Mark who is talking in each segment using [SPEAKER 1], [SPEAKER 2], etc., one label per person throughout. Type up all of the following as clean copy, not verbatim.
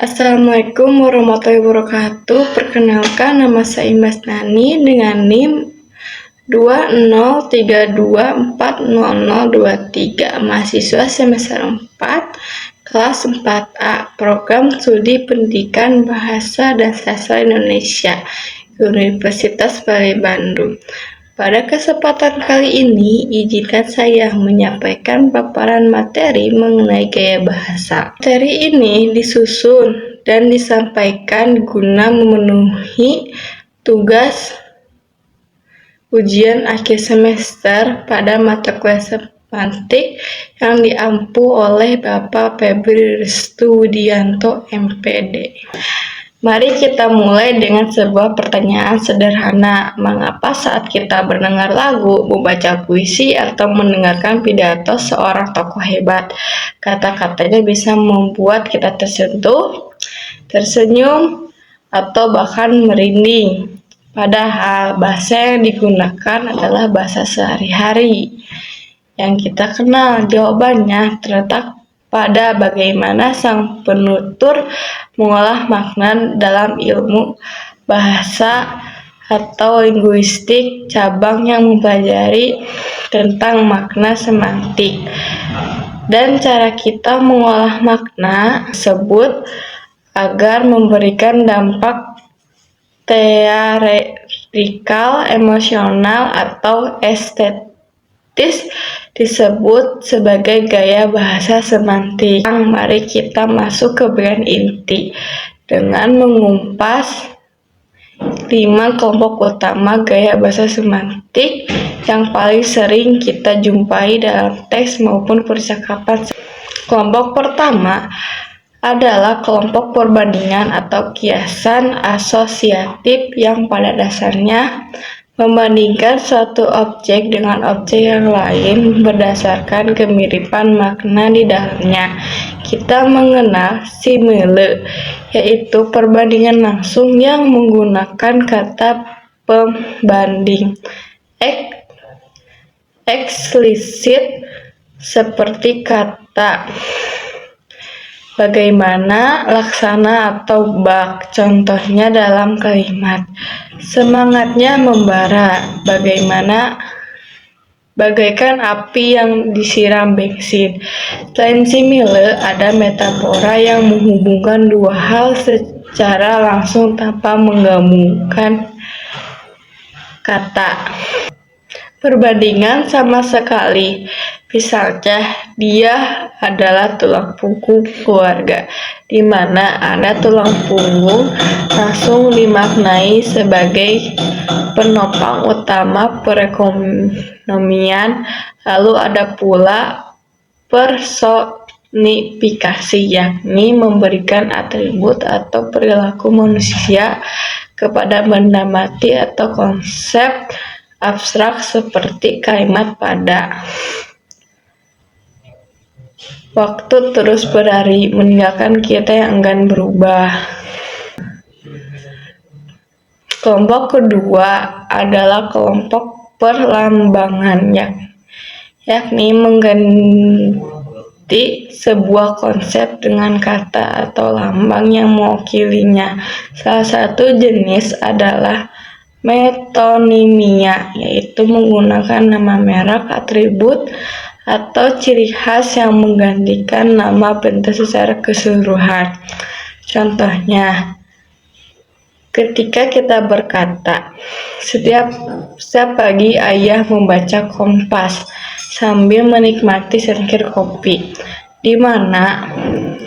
[SPEAKER 1] Assalamualaikum warahmatullahi wabarakatuh. Perkenalkan, nama saya Imas Nani dengan NIM 2032400023, mahasiswa semester 4 kelas 4A, program studi pendidikan bahasa dan sastra Indonesia, Universitas Bali Bandung. Pada kesempatan kali ini, izinkan saya menyampaikan paparan materi mengenai gaya bahasa. Materi ini disusun dan disampaikan guna memenuhi tugas ujian akhir semester pada mata kuliah semantik yang diampu oleh Bapak Febri Restu Widianto, MPD. Mari kita mulai dengan sebuah pertanyaan sederhana. Mengapa saat kita mendengar lagu, membaca puisi, atau mendengarkan pidato seorang tokoh hebat, kata-katanya bisa membuat kita tersentuh, tersenyum, atau bahkan merinding? Padahal bahasa yang digunakan adalah bahasa sehari-hari yang kita kenal. Jawabannya terletak pada bagaimana sang penutur mengolah makna dalam ilmu bahasa atau linguistik, cabang yang mempelajari tentang makna semantik. Dan cara kita mengolah makna tersebut agar memberikan dampak teoretikal, emosional, atau estetis disebut sebagai gaya bahasa semantik. Mari kita masuk ke bagian inti dengan mengumpas 5 kelompok utama gaya bahasa semantik yang paling sering kita jumpai dalam teks maupun percakapan. Kelompok pertama adalah kelompok perbandingan atau kiasan asosiatif yang pada dasarnya membandingkan suatu objek dengan objek yang lain berdasarkan kemiripan makna di dalamnya. Kita mengenal simile, yaitu perbandingan langsung yang menggunakan kata pembanding. Eksplisit seperti kata bagaimana, laksana, atau bak. Contohnya dalam kalimat semangatnya membara, bagaikan api yang disiram bensin. Selain simile, ada metafora yang menghubungkan dua hal secara langsung tanpa menggabungkan kata. Perbandingan sama sekali. Misalnya, dia adalah tulang punggung keluarga, di mana ada tulang punggung langsung dimaknai sebagai penopang utama perekonomian. Lalu ada pula personifikasi, yakni memberikan atribut atau perilaku manusia kepada benda mati atau konsep abstrak seperti kalimat pada. Waktu terus berlari meninggalkan kita yang enggan berubah. Kelompok kedua adalah kelompok perlambangan, yakni mengganti sebuah konsep dengan kata atau lambang yang mewakilinya. Salah satu jenis adalah metonimia, yaitu menggunakan nama merek, atribut, atau ciri khas yang menggantikan nama benda secara keseluruhan. Contohnya, ketika kita berkata, setiap pagi ayah membaca Kompas sambil menikmati secangkir kopi, di mana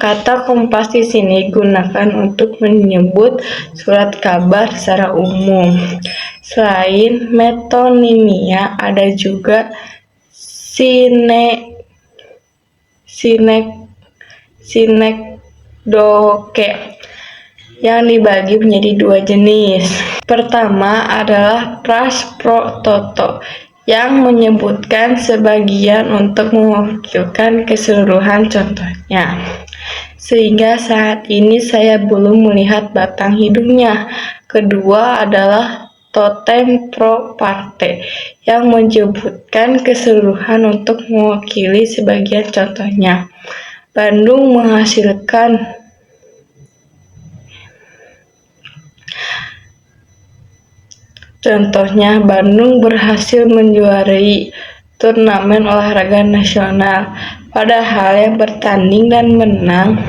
[SPEAKER 1] kata Kompas di sini digunakan untuk menyebut surat kabar secara umum. Selain metonimia, ada juga sinekdoke yang dibagi menjadi dua jenis. Pertama adalah prasprototo yang menyebutkan sebagian untuk mewakilkan keseluruhan, contohnya, sehingga saat ini saya belum melihat batang hidungnya. Kedua adalah totem pro parte yang menyebutkan keseluruhan untuk mewakili sebagian, contohnya, Bandung menghasilkan Contohnya, Bandung berhasil menjuarai turnamen olahraga nasional, padahal yang bertanding dan menang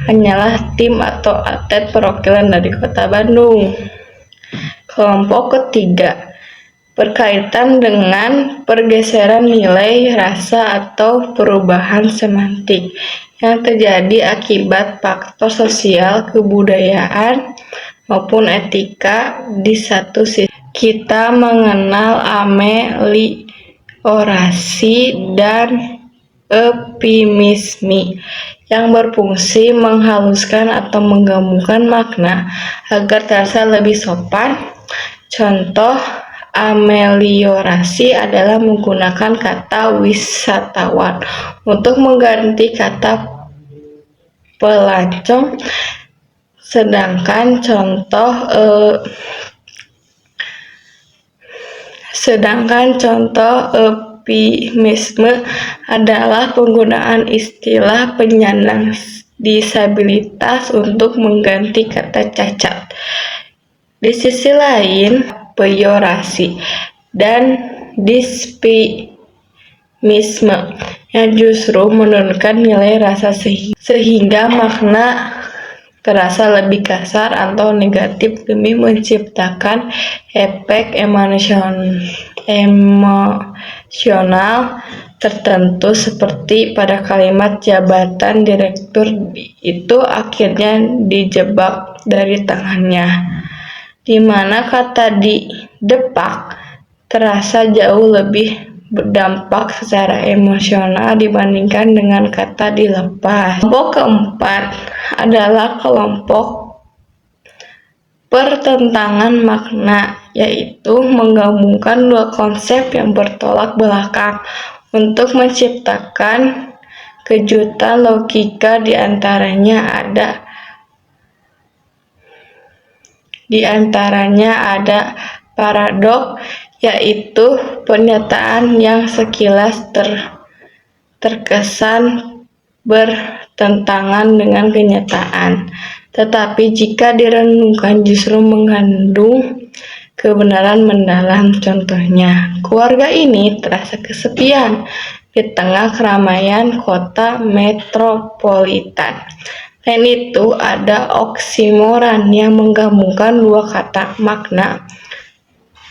[SPEAKER 1] hanyalah tim atau atlet perwakilan dari kota Bandung. Kelompok ketiga berkaitan dengan pergeseran nilai, rasa, atau perubahan semantik yang terjadi akibat faktor sosial, kebudayaan, maupun etika. Di satu sisi, kita mengenal ameliorasi dan epimisme yang berfungsi menghaluskan atau menggabungkan makna agar terasa lebih sopan. Contoh ameliorasi adalah menggunakan kata wisatawan untuk mengganti kata pelancong, sedangkan contoh epimisme adalah penggunaan istilah penyandang disabilitas untuk mengganti kata cacat. Di sisi lain, peyorasi dan dispismisme yang justru menurunkan nilai rasa sehingga makna terasa lebih kasar atau negatif demi menciptakan efek emosional tertentu, seperti pada kalimat jabatan direktur itu akhirnya dijebak dari tangannya, di mana kata didepak terasa jauh lebih berdampak secara emosional dibandingkan dengan kata dilepas. Kelompok keempat adalah kelompok pertentangan makna, yaitu menggabungkan dua konsep yang bertolak belakang untuk menciptakan kejutan logika. Di antaranya ada paradok, yaitu pernyataan yang sekilas terkesan bertentangan dengan kenyataan, tetapi jika direnungkan justru mengandung kebenaran mendalam. Contohnya, keluarga ini terasa kesepian di tengah keramaian kota metropolitan. Selain itu, ada oksimoron yang menggabungkan dua kata makna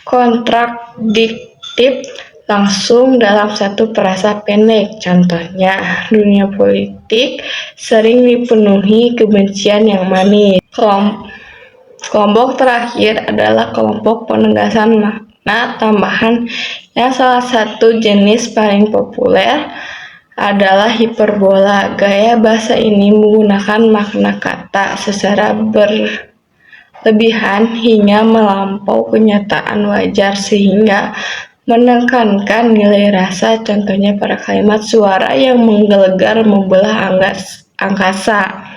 [SPEAKER 1] kontradiktif langsung dalam satu frasa pendek. Contohnya, dunia politik sering dipenuhi kebencian yang manis. Kelompok terakhir adalah kelompok penegasan makna tambahan, yang salah satu jenis paling populer adalah hiperbola. Gaya bahasa ini menggunakan makna kata secara berlebihan hingga melampaui kenyataan wajar sehingga menekankan nilai rasa. Contohnya pada kalimat suara yang menggelegar membelah angkasa.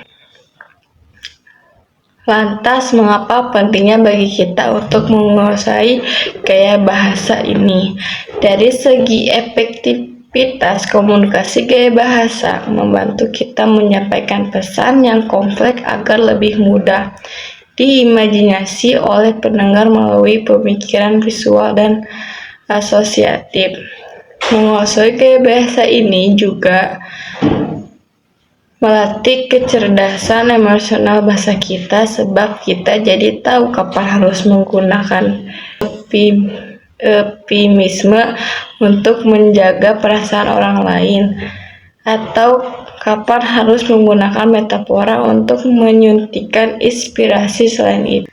[SPEAKER 1] Lantas, mengapa pentingnya bagi kita untuk menguasai gaya bahasa ini? Dari segi efektivitas komunikasi, gaya bahasa membantu kita menyampaikan pesan yang kompleks agar lebih mudah diimajinasi oleh pendengar melalui pemikiran visual dan asosiatif. Menguasai gaya bahasa ini juga melatih kecerdasan emosional bahasa kita, sebab kita jadi tahu kapan harus menggunakan epimisme untuk menjaga perasaan orang lain, atau kapan harus menggunakan metafora untuk menyuntikkan inspirasi. Selain itu,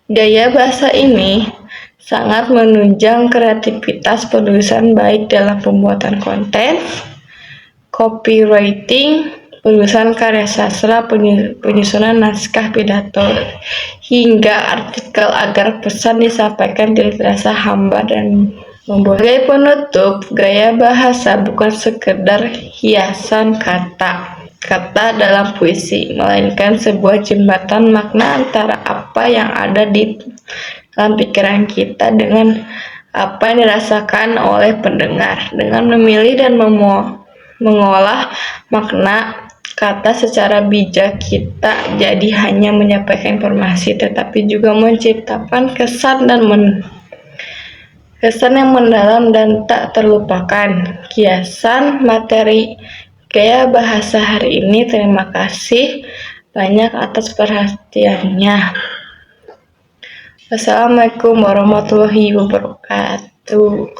[SPEAKER 1] gaya bahasa ini sangat menunjang kreativitas penulisan, baik dalam pembuatan konten, copywriting, penulisan karya sastra, penyusunan naskah pidato, hingga artikel, agar pesan disampaikan tidak terasa hambar dan membosankan. Sebagai penutup, gaya bahasa bukan sekedar hiasan kata dalam puisi, melainkan sebuah jembatan makna antara apa yang ada di dalam pikiran kita dengan apa yang dirasakan oleh pendengar. Dengan memilih dan mengolah makna kata secara bijak, kita jadi hanya menyampaikan informasi, tetapi juga menciptakan kesan yang mendalam dan tak terlupakan. Kiasan materi gaya bahasa hari ini. Terima kasih banyak atas perhatiannya. Wassalamualaikum warahmatullahi wabarakatuh.